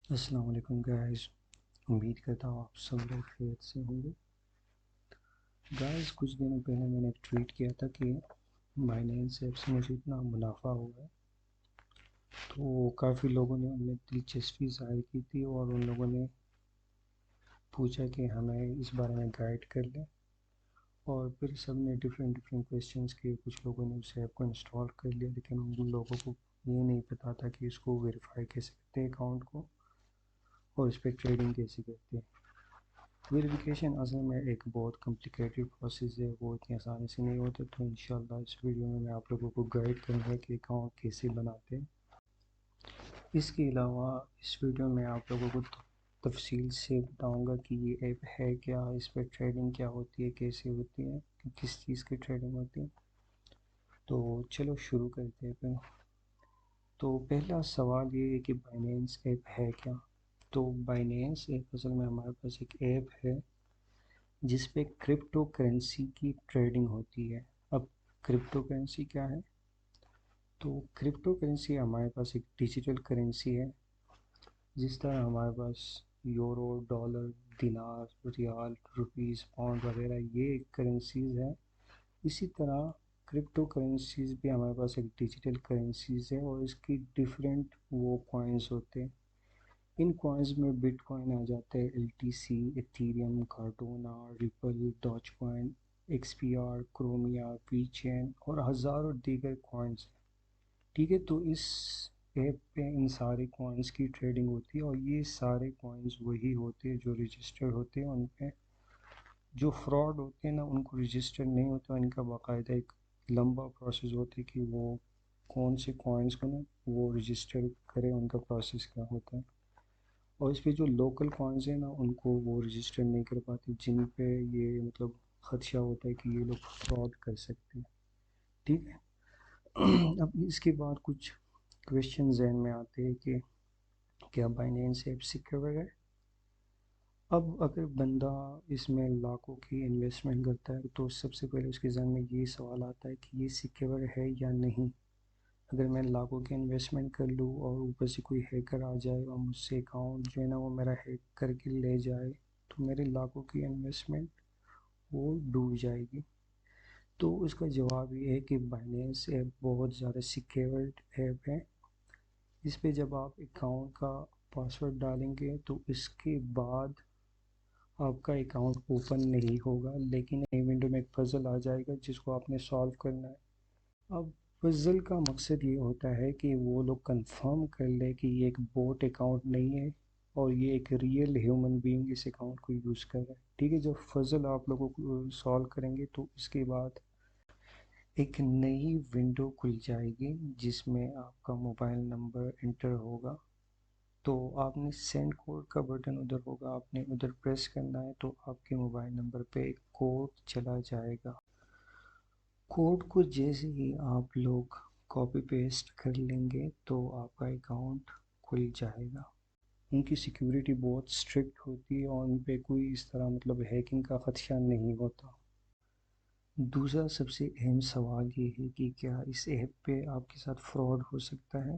السلام علیکم گائز، امید کرتا ہوں آپ سب لوگ خیر سے ہوں گے۔ گائز کچھ دنوں پہلے میں نے ایک ٹویٹ کیا تھا کہ بائنینس ایپ سے مجھے اتنا منافع ہوا ہے، تو کافی لوگوں نے ان میں دلچسپی ظاہر کی تھی اور ان لوگوں نے پوچھا کہ ہمیں اس بارے میں گائیڈ کر لیں، اور پھر سب نے ڈفرینٹ کویشچنس کیے۔ کچھ لوگوں نے اس ایپ کو انسٹال کر لیا، لیکن ان لوگوں کو یہ نہیں پتا تھا کہ اس کو ویریفائی کیسے کرتے ہیں اکاؤنٹ کو، اور اس پہ ٹریڈنگ کیسے کرتے ہیں۔ ویریفیکیشن اصل میں ایک بہت کمپلیکیٹڈ پروسیس ہے، وہ اتنی آسانی سے نہیں ہوتا، تو انشاءاللہ اس ویڈیو میں آپ لوگوں کو گائیڈ کروں گا کہ اکاؤنٹ کیسے بناتے ہیں۔ اس کے علاوہ اس ویڈیو میں آپ لوگوں کو تفصیل سے بتاؤں گا کہ یہ ایپ ہے کیا، اس پہ ٹریڈنگ کیا ہوتی ہے، کیسے ہوتی ہے، کس چیز کی ٹریڈنگ ہوتی ہے۔ تو چلو شروع کرتے ہیں پھر۔ تو پہلا سوال یہ ہے کہ بائنینس ایپ ہے کیا؟ تو بائنینس ایپ اصل میں ہمارے پاس ایک ایپ ہے جس پہ کرپٹو کرنسی کی ٹریڈنگ ہوتی ہے۔ اب کرپٹو کرنسی کیا ہے؟ تو کرپٹو کرنسی ہمارے پاس ایک ڈیجیٹل کرنسی ہے، جس طرح ہمارے پاس یورو، ڈالر، دینار، ریال، روپیز، پاؤنڈ وغیرہ یہ کرنسیز ہیں، اسی طرح کرپٹو کرنسیز بھی ہمارے پاس ایک ڈیجیٹل کرنسیز ہے، اور اس کی ڈفرینٹ وہ کوائنس ہوتے ہیں۔ ان کوائنز میں بٹ کوائن آ جاتا ہے، L T C, Ethereum, Cardano, Ripple, Dogecoin, X P R, Chromia, VeChain اور ہزاروں دیگر کوائنز ہیں۔ ٹھیک ہے، تو اس ایپ پہ ان سارے کوائنز کی ٹریڈنگ ہوتی ہے، اور یہ سارے کوائنز وہی ہوتے ہیں جو رجسٹرڈ ہوتے ہیں۔ ان پہ جو فراڈ ہوتے ہیں نا، ان کو رجسٹر نہیں ہوتا، ان کا باقاعدہ ایک لمبا پروسیس ہوتا ہے کہ وہ کون سے کوائنز کو نا وہ رجسٹر کرے، ان کا پروسیس کیا ہوتا ہے۔ اور اس پہ جو لوکل کوائنز ہیں نا، ان کو وہ رجسٹر نہیں کر پاتے، جن پہ یہ مطلب خدشہ ہوتا ہے کہ یہ لوگ فراڈ کر سکتے ہیں۔ ٹھیک ہے، اب اس کے بعد کچھ کویشچن ذہن میں آتے ہیں کہ کیا بائنینس ایپ سیکیور ہے؟ اب اگر بندہ اس میں لاکھوں کی انویسٹمنٹ کرتا ہے تو سب سے پہلے اس کے ذہن میں یہ سوال آتا ہے کہ یہ سیکیور ہے یا نہیں۔ اگر میں لاکھوں کی انویسٹمنٹ کر لوں اور اوپر سے کوئی ہیکر آ جائے اور مجھ سے اکاؤنٹ جو ہے نا وہ میرا ہیک کر کے لے جائے، تو میرے لاکھوں کی انویسٹمنٹ وہ ڈوب جائے گی۔ تو اس کا جواب یہ ہے کہ بائنینس ایپ بہت زیادہ سیکیورڈ ایپ ہے۔ اس پہ جب آپ اکاؤنٹ کا پاسورڈ ڈالیں گے تو اس کے بعد آپ کا اکاؤنٹ اوپن نہیں ہوگا، لیکن نئی ونڈو میں ایک پزل آ جائے گا جس کو آپ نے سالو کرنا ہے۔ اب پزل کا مقصد یہ ہوتا ہے کہ وہ لوگ کنفرم کر لے کہ یہ ایک بوٹ اکاؤنٹ نہیں ہے اور یہ ایک ریئل ہیومن بینگ اس اکاؤنٹ کو یوز کر رہا ہے۔ ٹھیک ہے، جب پزل آپ لوگوں کو سالو کریں گے تو اس کے بعد ایک نئی ونڈو کھل جائے گی جس میں آپ کا موبائل نمبر انٹر ہوگا۔ تو آپ نے سینڈ کوڈ کا بٹن ادھر ہوگا، آپ نے ادھر پریس کرنا ہے تو آپ کے موبائل نمبر پہ ایک کوڈ چلا جائے گا۔ کوڈ کو جیسے ہی آپ لوگ کاپی پیسٹ کر لیں گے تو آپ کا اکاؤنٹ کھل جائے گا۔ ان کی سیکیورٹی بہت اسٹرکٹ ہوتی ہے اور ان پہ کوئی اس طرح مطلب ہیکنگ کا خدشہ نہیں ہوتا۔ دوسرا سب سے اہم سوال یہ ہے کہ کیا اس ایپ پہ آپ کے ساتھ فراڈ ہو سکتا ہے؟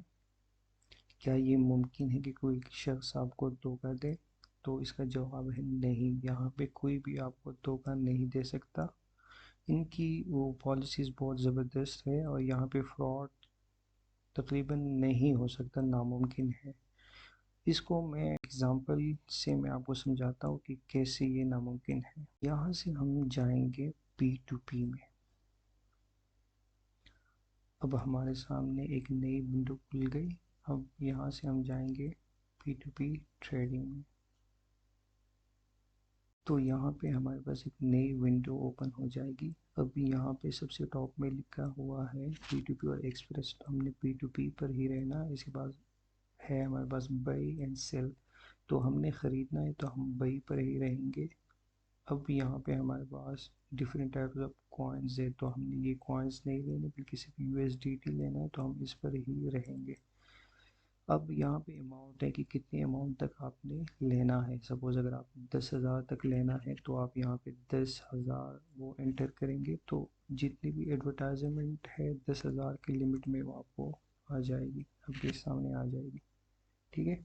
کیا یہ ممکن ہے کہ کوئی شخص آپ کو دھوکہ دے؟ تو اس کا جواب ہے نہیں، یہاں پہ کوئی بھی آپ کو دھوکہ نہیں دے سکتا۔ ان کی وہ پالیسیز بہت زبردست ہے اور یہاں پہ فراڈ تقریباً نہیں ہو سکتا، ناممکن ہے۔ اس کو میں اگزامپل سے میں آپ کو سمجھاتا ہوں کہ کیسے یہ ناممکن ہے۔ یہاں سے ہم جائیں گے پی ٹو پی میں۔ اب ہمارے سامنے ایک نئی ونڈو کھل گئی۔ اب یہاں سے ہم جائیں گے پی ٹو پی ٹریڈنگ میں۔ تو یہاں پہ ہمارے پاس ایک نئی ونڈو اوپن ہو جائے گی۔ اب یہاں پہ سب سے ٹاپ میں لکھا ہوا ہے پی ٹو پی اور ایکسپریس، تو ہم نے پی ٹو پی پر ہی رہنا۔ اس کے بعد ہے ہمارے پاس بائی اینڈ سیل، تو ہم نے خریدنا ہے تو ہم بائی پر ہی رہیں گے۔ اب یہاں پہ ہمارے پاس ڈفرینٹ ٹائپس آف کوائنز ہے، تو ہم نے یہ کوائنز نہیں لینے بلکہ صرف یو ایس ڈی ٹی لینا ہے، تو ہم اس پر ہی رہیں گے۔ اب یہاں پہ اماؤنٹ ہے کہ کتنے اماؤنٹ تک آپ نے لینا ہے۔ سپوز اگر آپ 10,000 تک لینا ہے تو آپ یہاں پہ 10,000 وہ انٹر کریں گے، تو جتنی بھی ایڈورٹائزمنٹ ہے 10,000 کی لمٹ میں وہ آپ کو آ جائے گی، آپ کے سامنے آ جائے گی۔ ٹھیک ہے،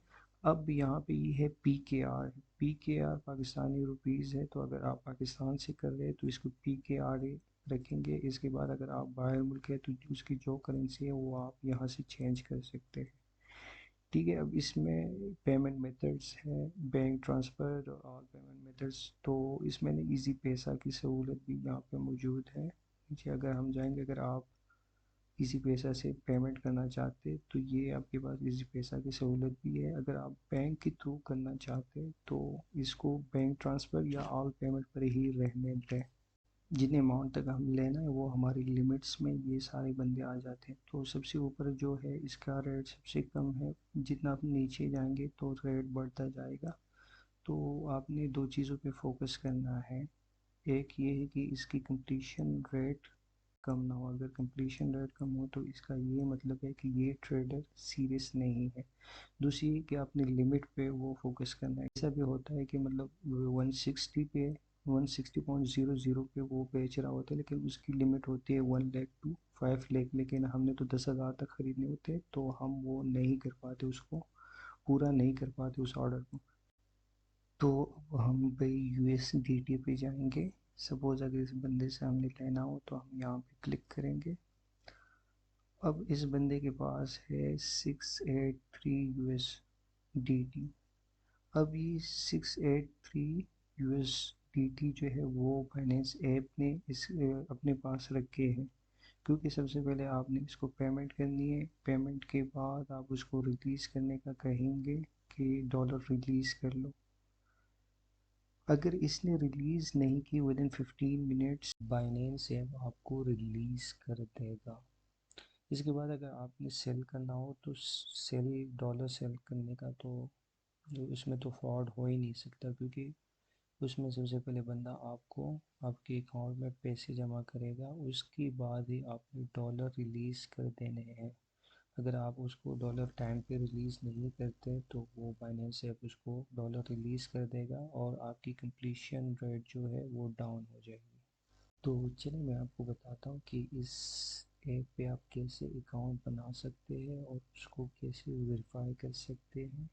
اب یہاں پہ یہ ہے PKR پاکستانی روپیز ہے، تو اگر آپ پاکستان سے کر رہے ہیں تو اس کو PKR رکھیں گے۔ اس کے بعد اگر آپ باہر ملک ہے تو اس کی جو کرنسی ہے وہ آپ یہاں سے چینج کر سکتے ہیں، ٹھیک ہے۔ اب اس میں پیمنٹ میتھڈس ہے، بینک ٹرانسفر اور آل پیمنٹ میتھڈس، تو اس میں ایزی پیسہ کی سہولت بھی یہاں پہ موجود ہے۔ جی اگر ہم جائیں گے، اگر آپ ایزی پیسہ سے پیمنٹ کرنا چاہتے تو یہ آپ کے پاس ایزی پیسہ کی سہولت بھی ہے۔ اگر آپ بینک کے تھرو کرنا چاہتے تو اس کو بینک ٹرانسفر یا آل پیمنٹ پر ہی رہنے دیں۔ جتنے اماؤنٹ تک ہم لینا ہے وہ ہماری لمٹس میں یہ سارے بندے آ جاتے ہیں۔ تو سب سے اوپر جو ہے اس کا ریٹ سب سے کم ہے، جتنا آپ نیچے جائیں گے تو ریٹ بڑھتا جائے گا۔ تو آپ نے دو چیزوں پہ فوکس کرنا ہے، ایک یہ ہے کہ اس کی کمپلیشن ریٹ کم نہ ہو۔ اگر کمپلیشن ریٹ کم ہو تو اس کا یہ مطلب ہے کہ یہ ٹریڈر سیریس نہیں ہے۔ دوسری کہ اپنے لمٹ پہ وہ فوکس کرنا ہے۔ ایسا بھی ہوتا ہے کہ مطلب 160 پہ 160.00 پہ وہ بیچ رہا ہوتا ہے، لیکن اس کی لمٹ ہوتی ہے 1 لاکھ ٹو 5 لاکھ، لیکن ہم نے تو 10,000 تک خریدنے ہوتے تو ہم وہ نہیں کر پاتے، اس کو پورا نہیں کر پاتے اس آرڈر کو۔ تو ہم بھائی USDT پہ جائیں گے۔ سپوز اگر اس بندے سے ہم نے لینا ہو تو ہم یہاں پہ کلک کریں گے۔ اب اس بندے کے پاس ہے 683 USDT۔ اب یہ 683 USDT جو ہے وہ فائنینس ایپ نے اپنے پاس رکھے ہیں، کیونکہ سب سے پہلے آپ نے اس کو پیمنٹ کرنی ہے۔ پیمنٹ کے بعد آپ اس کو ریلیز کرنے کا کہیں گے کہ ڈالر ریلیز کر لو۔ اگر اس نے ریلیز نہیں کی ودن 15 منٹس بائنینس ایپ آپ کو ریلیز کر دے گا۔ اس کے بعد اگر آپ نے سیل کرنا ہو تو ڈالر سیل کرنے کا تو اس میں تو فراڈ ہو ہی نہیں سکتا، کیونکہ اس میں سب سے پہلے بندہ آپ کو آپ کے اکاؤنٹ میں پیسے جمع کرے گا، اس کے بعد ہی آپ نے ڈالر ریلیز کر دینے ہیں۔ اگر آپ اس کو ڈالر ٹائم پہ ریلیز نہیں کرتے تو وہ بائنینس ایپ اس کو ڈالر ریلیز کر دے گا اور آپ کی کمپلیشن ریٹ جو ہے وہ ڈاؤن ہو جائے گی۔ تو چلیے میں آپ کو بتاتا ہوں کہ اس ایپ پہ آپ کیسے اکاؤنٹ بنا سکتے ہیں اور اس کو کیسے ویریفائی کر سکتے ہیں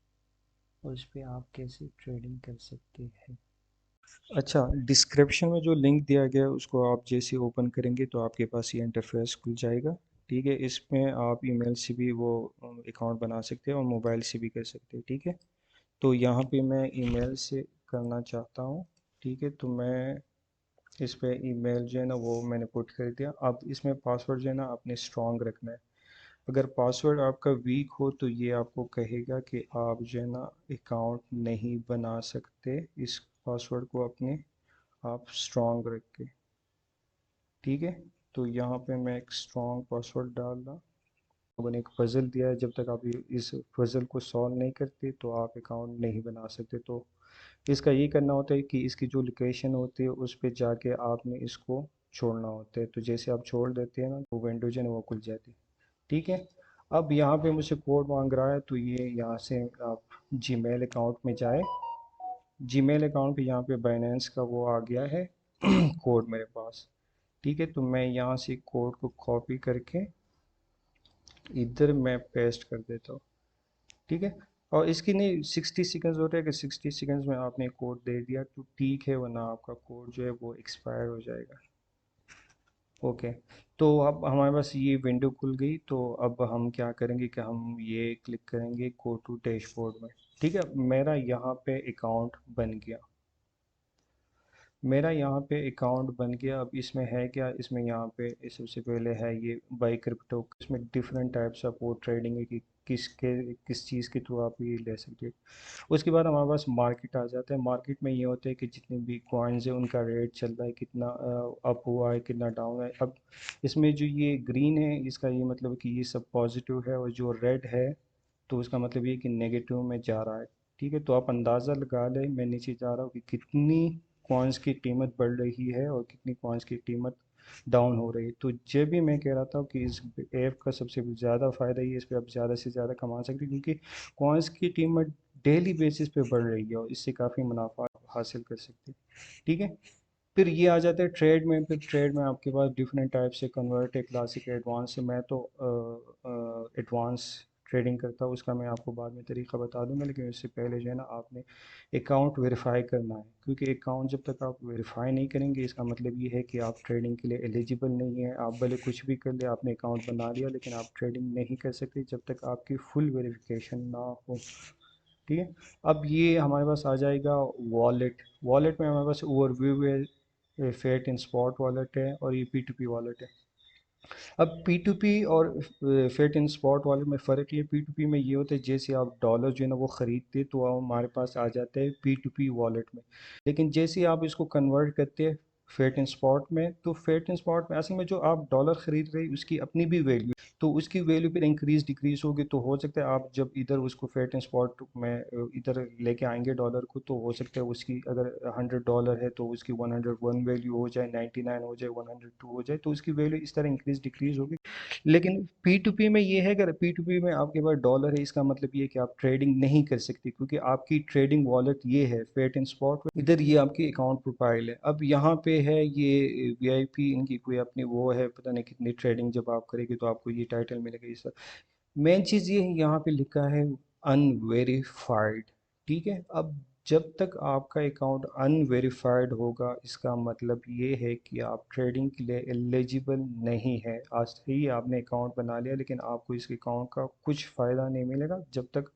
اور اس پہ آپ کیسے ٹریڈنگ کر سکتے ہیں۔ اچھا، ڈسکرپشن میں جو لنک دیا گیا ہے اس کو آپ جیسے اوپن کریں گے تو آپ کے پاس یہ انٹرفیس کھل جائے گا، ٹھیک ہے۔ اس میں آپ ای میل سے بھی وہ اکاؤنٹ بنا سکتے ہیں اور موبائل سے بھی کر سکتے ہیں، ٹھیک ہے۔ تو یہاں پہ میں ای میل سے کرنا چاہتا ہوں، ٹھیک ہے۔ تو میں اس پہ ای میل جو ہے نا وہ میں نے پٹ کر دیا۔ اب اس میں پاسورڈ جو ہے نا آپ نے اسٹرانگ رکھنا ہے۔ اگر پاسورڈ آپ کا ویک ہو تو یہ آپ کو کہے گا کہ آپ جو ہے نا اکاؤنٹ نہیں بنا سکتے، اس پاسورڈ کو اپنے آپ اسٹرانگ رکھ کے، ٹھیک ہے۔ تو یہاں پہ میں ایک اسٹرانگ پاسورڈ ڈال رہا۔ میں نے ایک پزل دیا ہے، جب تک آپ اس پزل کو سالو نہیں کرتے تو آپ اکاؤنٹ نہیں بنا سکتے۔ تو اس کا یہ کرنا ہوتا ہے کہ اس کی جو لوکیشن ہوتی ہے اس پہ جا کے آپ نے اس کو چھوڑنا ہوتا ہے۔ تو جیسے آپ چھوڑ دیتے ہیں نا تو ونڈو جو ہے وہ کھل جاتی ہے، ٹھیک ہے۔ اب یہاں پہ مجھ سے کوڈ مانگ رہا ہے، تو یہ یہاں سے آپ جی میل اکاؤنٹ میں جائے۔ جی میل اکاؤنٹ پہ یہاں پہ بائنینس کا وہ آ گیا ہے کوڈ میرے پاس، ٹھیک ہے۔ تو میں یہاں سے کوڈ کو کاپی کر کے ادھر میں پیسٹ کر دیتا ہوں، ٹھیک ہے۔ اور اس کی نہیں 60 سیکنڈز ہوتا ہے کہ 60 سیکنڈز میں آپ نے کوڈ دے دیا تو ٹھیک ہے، ورنہ آپ کا کوڈ جو ہے وہ ایکسپائر ہو جائے گا۔ اوکے، تو اب ہمارے پاس یہ ونڈو کھل گئی۔ تو اب ہم کیا کریں گے کہ ہم یہ کلک کریں گے گو ٹو ڈیش بورڈ میں، ٹھیک ہے۔ میرا یہاں پہ اکاؤنٹ بن گیا، میرا یہاں پہ اکاؤنٹ بن گیا۔ اب اس میں ہے کیا، اس میں یہاں پہ سب سے پہلے ہے یہ بائی کرپٹو۔ اس میں ڈفرینٹ ٹائپس آف وہ ٹریڈنگ ہے کہ کس چیز کے تھرو آپ یہ لے سکتے ہیں۔ اس کے بعد ہمارے پاس مارکیٹ آ جاتا ہے۔ مارکیٹ میں یہ ہوتا ہے کہ جتنے بھی کوائنز ہیں ان کا ریٹ چل رہا ہے، کتنا اپ ہوا ہے، کتنا ڈاؤن ہے۔ اب اس میں جو یہ گرین ہے اس کا یہ مطلب ہے کہ یہ سب پازیٹیو ہے، اور جو ریڈ ہے تو اس کا مطلب یہ کہ نیگیٹو میں جا رہا ہے، ٹھیک ہے۔ تو آپ اندازہ لگا لیں میں نیچے جا رہا ہوں کہ کتنی کوائنس کی قیمت بڑھ رہی ہے اور کتنی کوائنس کی قیمت ڈاؤن ہو رہی ہے۔ تو جب بھی میں کہہ رہا تھا کہ اس ایپ کا سب سے زیادہ فائدہ یہ اس پہ آپ زیادہ سے زیادہ کما سکتے ہیں، کیونکہ کوائنس کی قیمت ڈیلی بیسس پہ بڑھ رہی ہے اور اس سے کافی منافع حاصل کر سکتے ہیں، ٹھیک ہے۔ پھر یہ آ جاتا ہے ٹریڈ میں۔ پھر ٹریڈ میں آپ کے پاس ڈفرینٹ ٹائپ سے کنورٹ ہے، کلاسک ہے، ایڈوانس ہے۔ میں تو ایڈوانس ٹریڈنگ کرتا ہوں، اس کا میں آپ کو بعد میں طریقہ بتا دوں گا، لیکن اس سے پہلے جو ہے نا آپ نے اکاؤنٹ ویریفائی کرنا ہے، کیونکہ اکاؤنٹ جب تک آپ ویریفائی نہیں کریں گے اس کا مطلب یہ ہے کہ آپ ٹریڈنگ کے لیے ایلیجیبل نہیں ہیں. آپ بھلے کچھ بھی کر لیں، آپ نے اکاؤنٹ بنا لیا لیکن آپ ٹریڈنگ نہیں کر سکتے جب تک آپ کی فل ویریفیکیشن نہ ہو. ٹھیک ہے. اب یہ ہمارے پاس آ جائے گا والٹ میں ہمارے پاس اوور ویو ہے، فیٹ ان اسپاٹ والٹ ہے، اور یہ پی ٹو پی والٹ ہے. اب پی ٹو پی اور فیٹ ان اسپاٹ والٹ میں فرق یہ، پی ٹو پی میں یہ ہوتا ہے جیسے آپ ڈالر جو ہے نا وہ خریدتے تو ہمارے پاس آ جاتا ہے پی ٹو پی والٹ میں، لیکن جیسے آپ اس کو کنورٹ کرتے ہیں فیٹ ان اسپاٹ میں، تو فیٹ ان اسپاٹ میں اصل میں جو آپ ڈالر خرید رہے اس کی اپنی بھی ویلیو، تو اس کی ویلیو پھر انکریز ڈکریز ہوگی، تو ہو سکتا ہے آپ جب ادھر اس کو فیٹ ان اسپاٹ میں ادھر لے کے آئیں گے ڈالر کو، تو ہو سکتا ہے اس کی اگر $100 ہے تو اس کی 101 ویلیو ہو جائے، 99 ہو جائے، 102 ہو جائے، تو اس کی ویلیو اس طرح انکریز ڈکریز ہوگی. لیکن پی ٹو پی میں یہ ہے کہ پی ٹو پی میں آپ کے پاس ڈالر ہے، اس کا مطلب یہ ہے کہ آپ ٹریڈنگ نہیں کر سکتے، کیونکہ آپ کی ٹریڈنگ والٹ یہ ہے فیٹ ان اسپاٹ، ادھر یہ آپ کی اکاؤنٹ پروفائل ہے. اب یہاں پہ ہے یہ وی آئی پی، ان کی کوئی اپنی وہ ہے، پتہ نہیں کتنی ٹریڈنگ جب آپ کرے گی تو آپ کو یہ ٹائٹل ملے گا. یہ مین چیز یہ ہے یہاں پہ لکھا ہے ان ویریفائڈ. ٹھیک ہے. اب جب تک آپ کا اکاؤنٹ ان ویریفائڈ ہوگا اس کا مطلب یہ ہے کہ آپ ٹریڈنگ کے لیے ایلیجیبل نہیں ہے. آج ہی آپ نے اکاؤنٹ بنا لیا لیکن آپ کو اس اکاؤنٹ کا کچھ فائدہ نہیں ملے گا جب تک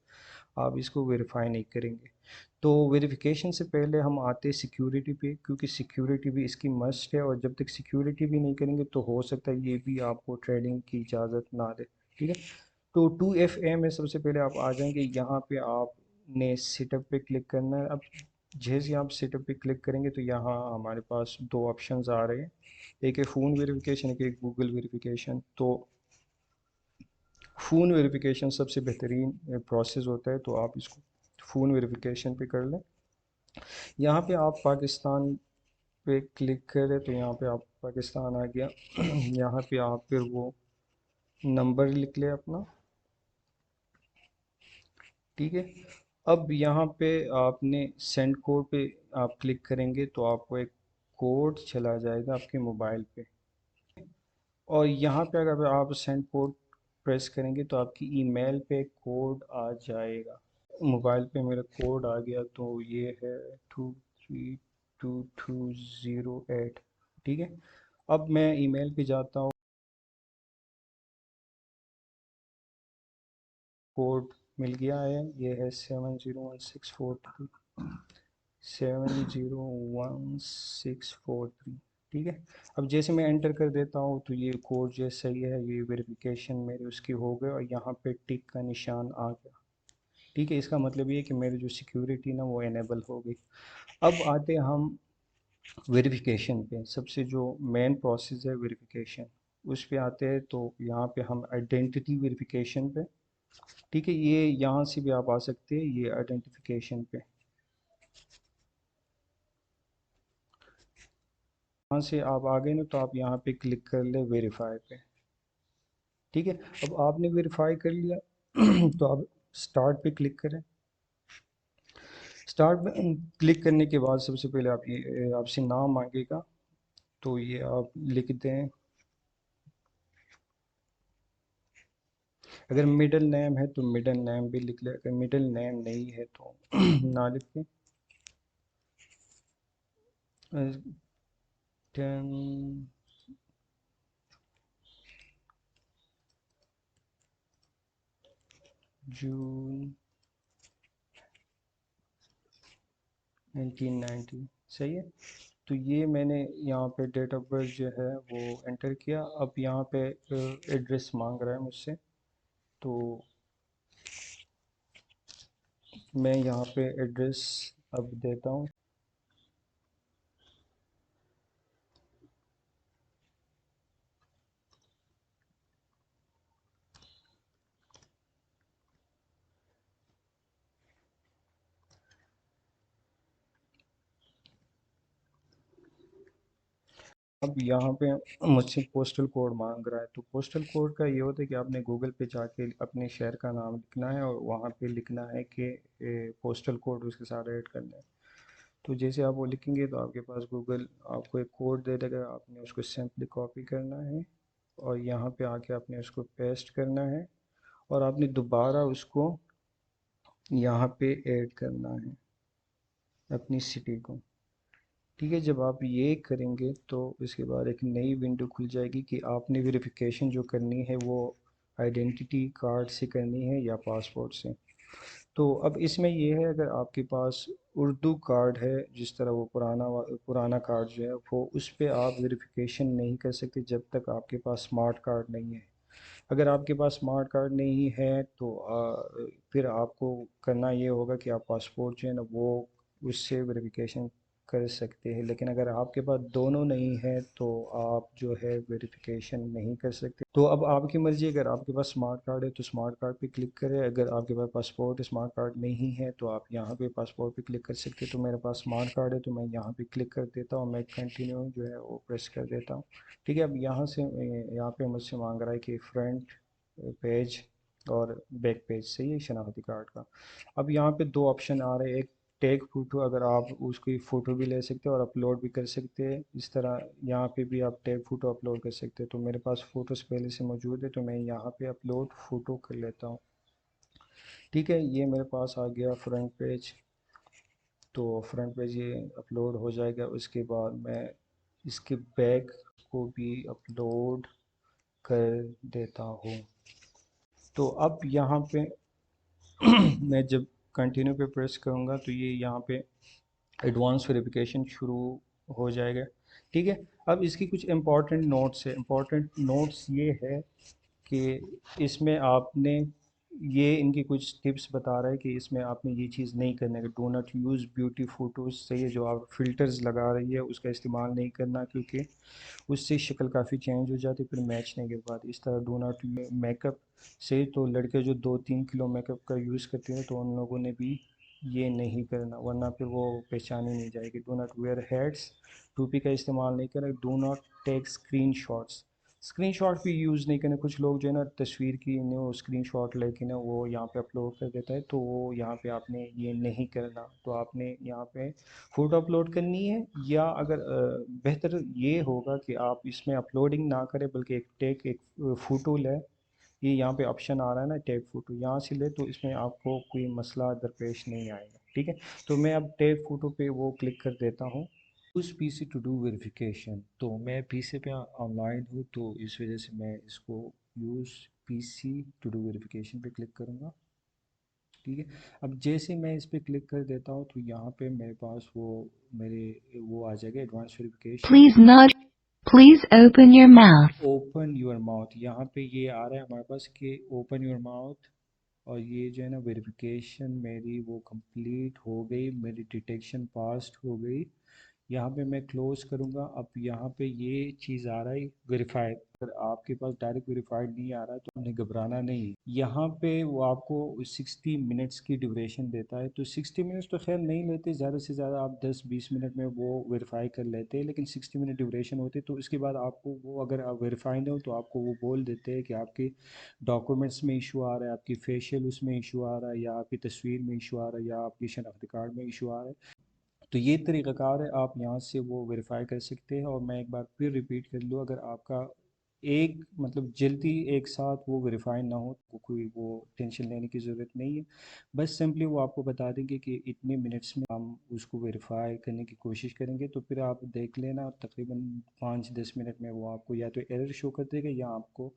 آپ اس کو ویریفائی نہیں کریں گے. تو ویریفیکیشن سے پہلے ہم آتے ہیں سیکیورٹی پہ، کیونکہ سیکیورٹی بھی اس کی مسٹ ہے، اور جب تک سیکیورٹی بھی نہیں کریں گے تو ہو سکتا ہے یہ بھی آپ کو ٹریڈنگ کی اجازت نہ دے. ٹھیک ہے. تو 2FA میں سب سے پہلے آپ آ جائیں گے، یہاں پہ آپ نے سیٹ اپ پہ کلک کرنا ہے. اب جیسے آپ سیٹ اپ پہ کلک کریں گے تو یہاں ہمارے پاس دو آپشنز آ رہے ہیں، ایک ہے فون ویریفیکیشن، ایک ہے گوگل ویریفیکیشن. تو فون ویریفیکیشن سب سے بہترین پروسیس ہوتا ہے، تو آپ اس کو فون ویریفیکیشن پہ کر لیں. یہاں پہ آپ پاکستان پہ کلک کریں تو یہاں پہ آپ پاکستان آ گیا. یہاں پہ آپ پھر وہ نمبر لکھ لیں اپنا. ٹھیک ہے. اب یہاں پہ آپ نے سینڈ کوڈ پہ آپ کلک کریں گے تو آپ کو ایک کوڈ چلا جائے گا آپ کے موبائل پہ، اور یہاں پہ اگر آپ سینڈ کوڈ پریس کریں گے تو آپ کی ای میل پہ کوڈ آ جائے گا. موبائل پہ میرا کوڈ آ گیا، تو یہ ہے 232208. ٹھیک ہے. اب میں ای میل پہ جاتا ہوں، کوڈ مل گیا ہے، یہ ہے 701643 701643. ٹھیک ہے. اب جیسے میں انٹر کر دیتا ہوں تو یہ کوڈ جو صحیح ہے، یہ ویریفیکیشن میری اس کی ہو گئی، اور یہاں پہ ٹک کا نشان آ گیا. ٹھیک ہے. اس کا مطلب یہ ہے کہ میری جو سیکیورٹی نا وہ انیبل ہو گئی. اب آتے ہم ویریفیکیشن پہ. سب سے جو مین پروسیس ہے ویریفیکیشن، اس پہ آتے ہیں. تو یہاں پہ ہم آئیڈینٹی ویریفیکیشن پہ. ٹھیک ہے. یہ یہاں سے بھی آپ آ سکتے ہیں، یہ آئیڈینٹیفیکیشن پہ. یہاں سے آپ آ گئے نا تو آپ یہاں پہ کلک کر لیں ویریفائی پہ. ٹھیک ہے. اب آپ نے ویریفائی کر لیا تو آپ اسٹارٹ پہ کلک کریں. اسٹارٹ پہ کلک کرنے کے بعد سب سے پہلے آپ سے نام مانگے گا، تو یہ آپ لکھ دیں. اگر مڈل نیم ہے تو مڈل نیم بھی لکھ لیں، اگر مڈل نیم نہیں ہے تو نہ لکھیں. 10 جون 1990. صحیح ہے. تو یہ میں نے یہاں پہ ڈیٹ آف برتھ جو ہے وہ انٹر کیا. اب یہاں پہ ایڈریس مانگ رہا ہے مجھ سے، تو میں یہاں پہ ایڈریس اب دیتا ہوں. اب یہاں پہ مجھ سے پوسٹل کوڈ مانگ رہا ہے. تو پوسٹل کوڈ کا یہ ہوتا ہے کہ آپ نے گوگل پہ جا کے اپنے شہر کا نام لکھنا ہے، اور وہاں پہ لکھنا ہے کہ پوسٹل کوڈ اس کے ساتھ ایڈ کرنا ہے. تو جیسے آپ وہ لکھیں گے تو آپ کے پاس گوگل آپ کو ایک کوڈ دے دے گا. آپ نے اس کو سمپلی کاپی کرنا ہے، اور یہاں پہ آ کے آپ نے اس کو پیسٹ کرنا ہے، اور آپ نے دوبارہ اس کو یہاں پہ ایڈ کرنا ہے اپنی سٹی کو. ٹھیک ہے، جب آپ یہ کریں گے تو اس کے بعد ایک نئی ونڈو کھل جائے گی کہ آپ نے ویریفیکیشن جو کرنی ہے وہ آئیڈینٹی کارڈ سے کرنی ہے یا پاسپورٹ سے. تو اب اس میں یہ ہے، اگر آپ کے پاس اردو کارڈ ہے، جس طرح وہ پرانا کارڈ جو ہے وہ، اس پہ آپ ویریفیکیشن نہیں کر سکتے جب تک آپ کے پاس اسمارٹ کارڈ نہیں ہے. اگر آپ کے پاس اسمارٹ کارڈ نہیں ہے تو پھر آپ کو کرنا یہ ہوگا کہ آپ پاسپورٹ جو ہے نا وہ اس سے ویریفیکیشن کر سکتے ہیں. لیکن اگر آپ کے پاس دونوں نہیں ہے تو آپ جو ہے ویریفیکیشن نہیں کر سکتے. تو اب آپ کی مرضی، اگر آپ کے پاس اسمارٹ کارڈ ہے تو اسمارٹ کارڈ پہ کلک کریں، اگر آپ کے پاس پاسپورٹ اسمارٹ کارڈ نہیں ہے تو آپ یہاں پہ پاسپورٹ پہ کلک کر سکتے. تو میرے پاس اسمارٹ کارڈ ہے تو میں یہاں پہ کلک کر دیتا ہوں، میں کنٹینیو جو ہے وہ پریس کر دیتا ہوں. ٹھیک ہے، اب یہاں پہ مجھ سے مانگ رہا ہے کہ فرنٹ پیج اور بیک پیج سے یہ شناختی کارڈ کا. اب یہاں پہ دو آپشن آ رہے ہیں، ایک ٹیک فوٹو، اگر آپ اس کی فوٹو بھی لے سکتے ہیں اور اپلوڈ بھی کر سکتے ہیں. اس طرح یہاں پہ بھی آپ ٹیک فوٹو اپلوڈ کر سکتے ہیں. تو میرے پاس فوٹوز پہلے سے موجود ہے تو میں یہاں پہ اپلوڈ فوٹو کر لیتا ہوں. ٹھیک ہے، یہ میرے پاس آ گیا فرنٹ پیج. تو فرنٹ پیج یہ اپلوڈ ہو جائے گا. اس کے بعد میں اس کے بیک کو بھی اپلوڈ کر دیتا ہوں. تو اب یہاں پہ میں جب کنٹینیو پہ پریس کروں گا تو یہ یہاں پہ ایڈوانس ویریفیکیشن شروع ہو جائے گا. ٹھیک ہے، اب اس کی کچھ امپورٹنٹ نوٹس ہے. امپورٹنٹ نوٹس یہ ہے کہ اس میں آپ نے یہ ان کی کچھ ٹپس بتا رہا ہے کہ اس میں آپ نے یہ چیز نہیں کرنا ہے. Do not use beauty photos سے، یہ جو آپ فلٹرز لگا رہی ہے اس کا استعمال نہیں کرنا، کیونکہ اس سے شکل کافی چینج ہو جاتی پھر میچنے کے بعد. اس طرح ڈو ناٹ میک اپ سے، تو لڑکے جو 2-3 کلو میک اپ کا یوز کرتے ہیں تو ان لوگوں نے بھی یہ نہیں کرنا، ورنہ پھر وہ پہچانی نہیں جائے گی. ڈو ناٹ ویئر ہیڈس، ٹوپی کا استعمال نہیں کریں. Do not take screenshots, screenshot بھی یوز نہیں کریں. کچھ لوگ جو ہے نا تصویر کی وہ اسکرین شاٹ لے کے نا وہ یہاں پہ اپلوڈ کر دیتا ہے، تو وہ یہاں پہ آپ نے یہ نہیں کرنا. تو آپ نے یہاں پہ فوٹو اپلوڈ کرنی ہے، یا اگر بہتر یہ ہوگا کہ آپ اس میں اپلوڈنگ نہ کریں بلکہ ایک فوٹو لیں. یہ یہاں پہ آپشن آ رہا ہے نا ٹیک فوٹو، یہاں سے لے تو اس میں آپ کو کوئی مسئلہ درپیش نہیں آئے گا. ٹھیک ہے، تو میں اب ٹیک فوٹو پہ وہ کلک کر دیتا ہوں. اس پی سی ٹو ڈو ویریفیکیشن، تو میں پی سی پہ آن لائن ہوں تو اس وجہ سے میں اس کو use P C to do verification پہ کلک کروں گا. ٹھیک ہے، اب جیسے میں اس پہ کلک کر دیتا ہوں تو یہاں پہ میرے پاس وہ آ جائے گا advance verification. Please nudge. Please open your mouth. Open your mouth, یہاں پہ یہ آ رہا ہے ہمارے پاس کہ اوپن یور ماؤتھ. اور یہ جو ہے نا ویریفیکیشن میری وہ کمپلیٹ ہو گئی، میری ڈیٹیکشن پاسڈ ہو گئی. یہاں پہ میں کلوز کروں گا. اب یہاں پہ یہ چیز آ رہا ہے ویریفائی. اگر آپ کے پاس ڈائریکٹ ویریفائڈ نہیں آ رہا ہے تو آپ نے گھبرانا نہیں. یہاں پہ وہ آپ کو 60 منٹس کی ڈیوریشن دیتا ہے. تو 60 منٹس تو خیر نہیں لیتے، زیادہ سے زیادہ آپ 10-20 منٹ میں وہ ویریفائی کر لیتے ہیں، لیکن 60 منٹ ڈیوریشن ہوتی ہے. تو اس کے بعد آپ کو وہ، اگر آپ ویریفائی نہیں ہو تو آپ کو وہ بول دیتے ہیں کہ آپ کے ڈاکومنٹس میں ایشو آ رہا ہے، آپ کی فیشیل اس میں ایشو آ رہا ہے، یا آپ کی تصویر میں ایشو آ رہا ہے، یا آپ کی شناختی کارڈ میں ایشو آ رہا ہے. تو یہ طریقہ کار ہے، آپ یہاں سے وہ ویریفائی کر سکتے ہیں. اور میں ایک بار پھر ریپیٹ کر لوں، اگر آپ کا مطلب جلدی ایک ساتھ وہ ویریفائی نہ ہو تو کوئی وہ ٹینشن لینے کی ضرورت نہیں ہے. بس سمپلی وہ آپ کو بتا دیں گے کہ اتنے منٹس میں ہم اس کو ویریفائی کرنے کی کوشش کریں گے. تو پھر آپ دیکھ لینا تقریباً 5-10 منٹ میں وہ آپ کو یا تو ایرر شو کر دے گا یا آپ کو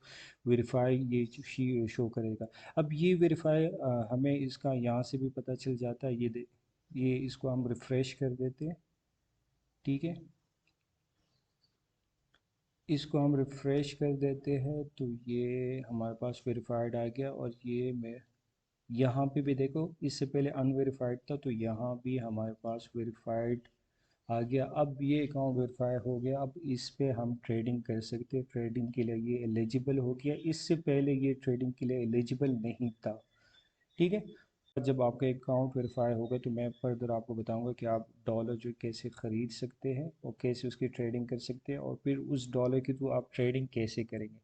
ویریفائی یہ شو کرے گا. اب یہ ویریفائی ہمیں اس کا یہاں سے بھی پتہ چل جاتا ہے. یہ اس کو ہم ریفریش کر دیتے ہیں. ٹھیک ہے، اس کو ہم ریفریش کر دیتے ہیں تو یہ ہمارے پاس ویریفائڈ آ گیا. اور یہ میں یہاں پہ بھی دیکھو، اس سے پہلے ان ویریفائڈ تھا تو یہاں بھی ہمارے پاس ویریفائڈ آ گیا. اب یہ اکاؤنٹ ویریفائی ہو گیا. اب اس پہ ہم ٹریڈنگ کر سکتے. ٹریڈنگ کے لیے یہ ایلیجیبل ہو گیا، اس سے پہلے یہ ٹریڈنگ کے لیے ایلیجیبل نہیں تھا. ٹھیک ہے، جب آپ کا اکاؤنٹ ویریفائی ہوگا تو میں فردر آپ کو بتاؤں گا کہ آپ ڈالر جو کیسے خرید سکتے ہیں اور کیسے اس کی ٹریڈنگ کر سکتے ہیں، اور پھر اس ڈالر کی تو آپ ٹریڈنگ کیسے کریں گے.